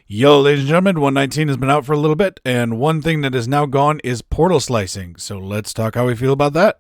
Yo, ladies and gentlemen, 119 has been out for a little bit, and one thing that is now gone is portal slicing. So let's talk how we feel about that.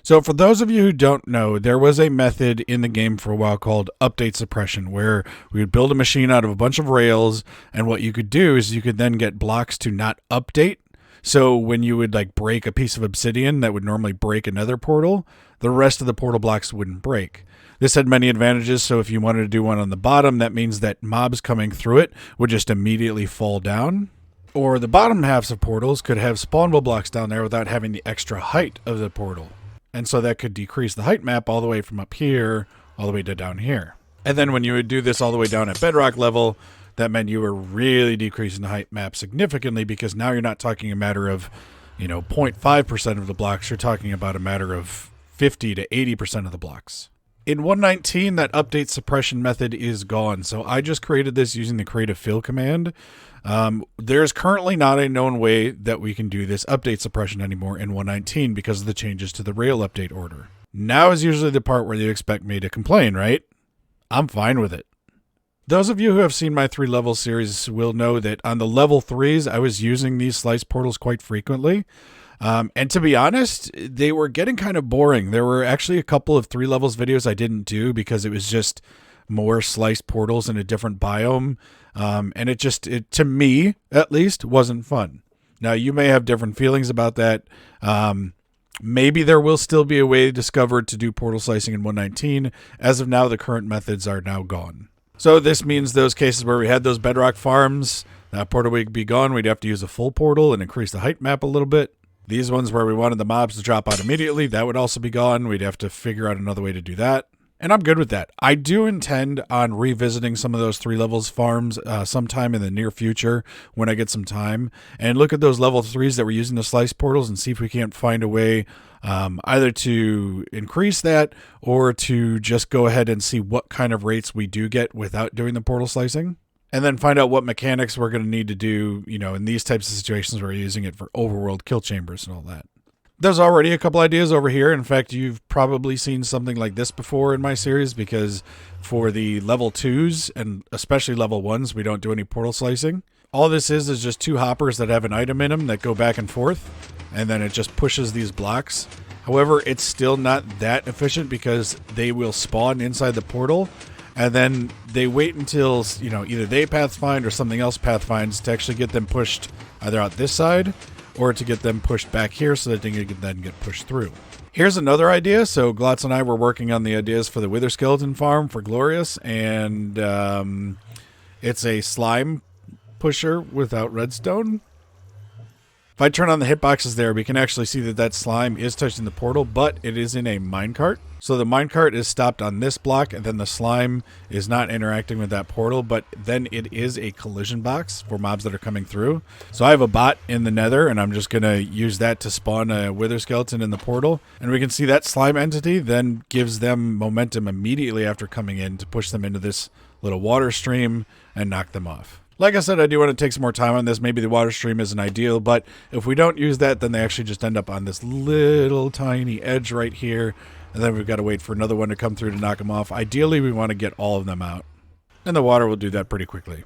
So for those of you who don't know, there was a method in the game for a while called update suppression, where we would build a machine out of a bunch of rails, and what you could do is you could then get blocks to not update. So when you would break a piece of obsidian that would normally break another portal, the rest of the portal blocks wouldn't break. This had many advantages, so if you wanted to do one on the bottom, that means that mobs coming through it would just immediately fall down. Or the bottom halves of portals could have spawnable blocks down there without having the extra height of the portal. And so that could decrease the height map all the way from up here, all the way to down here. And then when you would do this all the way down at bedrock level, that meant you were really decreasing the height map significantly, because now you're not talking a matter of, 0.5% of the blocks. You're talking about a matter of 50 to 80% of the blocks. In 119, that update suppression method is gone. So I just created this using the creative fill command. There's currently not a known way that we can do this update suppression anymore in 119 because of the changes to the rail update order. Now is usually the part where you expect me to complain, right? I'm fine with it. Those of you who have seen my 3-level series will know that on the level 3s, I was using these slice portals quite frequently. And to be honest, they were getting kind of boring. There were actually a couple of 3 levels videos I didn't do because it was just more sliced portals in a different biome. And it to me, at least, wasn't fun. Now, you may have different feelings about that. Maybe there will still be a way discovered to do portal slicing in 119. As of now, the current methods are now gone. So this means those cases where we had those bedrock farms, that portal would be gone. We'd have to use a full portal and increase the height map a little bit. These ones where we wanted the mobs to drop out immediately, that would also be gone. We'd have to figure out another way to do that. And I'm good with that. I do intend on revisiting some of those 3 levels farms sometime in the near future when I get some time, and look at those level 3s that we're using to slice portals and see if we can't find a way either to increase that or to just go ahead and see what kind of rates we do get without doing the portal slicing. And then find out what mechanics we're going to need to do, in these types of situations where we're using it for overworld kill chambers and all that. There's already a couple ideas over here. In fact, you've probably seen something like this before in my series, because for the level 2s, and especially level 1s, we don't do any portal slicing. All this is just 2 hoppers that have an item in them that go back and forth, and then it just pushes these blocks. However, it's still not that efficient because they will spawn inside the portal, and then they wait until, either they pathfind or something else pathfinds to actually get them pushed either out this side or to get them pushed back here so that they can then get pushed through. Here's another idea. So Glotz and I were working on the ideas for the Wither Skeleton farm for Glorious, and it's a slime pusher without redstone. If I turn on the hitboxes there, we can actually see that slime is touching the portal, but it is in a minecart. So the minecart is stopped on this block, and then the slime is not interacting with that portal, but then it is a collision box for mobs that are coming through. So I have a bot in the nether, and I'm just going to use that to spawn a wither skeleton in the portal. And we can see that slime entity then gives them momentum immediately after coming in to push them into this little water stream and knock them off. Like I said, I do want to take some more time on this. Maybe the water stream isn't ideal, but if we don't use that, then they actually just end up on this little tiny edge right here, and then we've got to wait for another one to come through to knock them off. Ideally, we want to get all of them out, and the water will do that pretty quickly.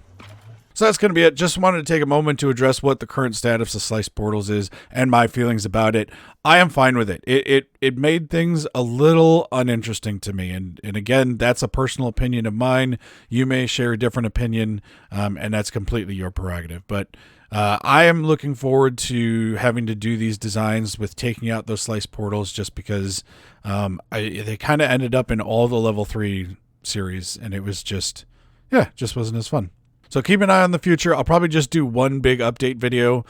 So that's going to be it. Just wanted to take a moment to address what the current status of sliced portals is and my feelings about it. I am fine with it. It made things a little uninteresting to me. And again, that's a personal opinion of mine. You may share a different opinion, and that's completely your prerogative. But I am looking forward to having to do these designs with taking out those sliced portals, just because they kind of ended up in all the level 3 series, and it was just wasn't as fun. So keep an eye on the future. I'll probably just do one big update video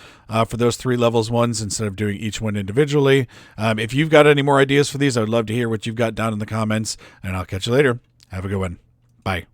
for those 3 levels ones instead of doing each one individually. If you've got any more ideas for these, I would love to hear what you've got down in the comments, and I'll catch you later. Have a good one. Bye.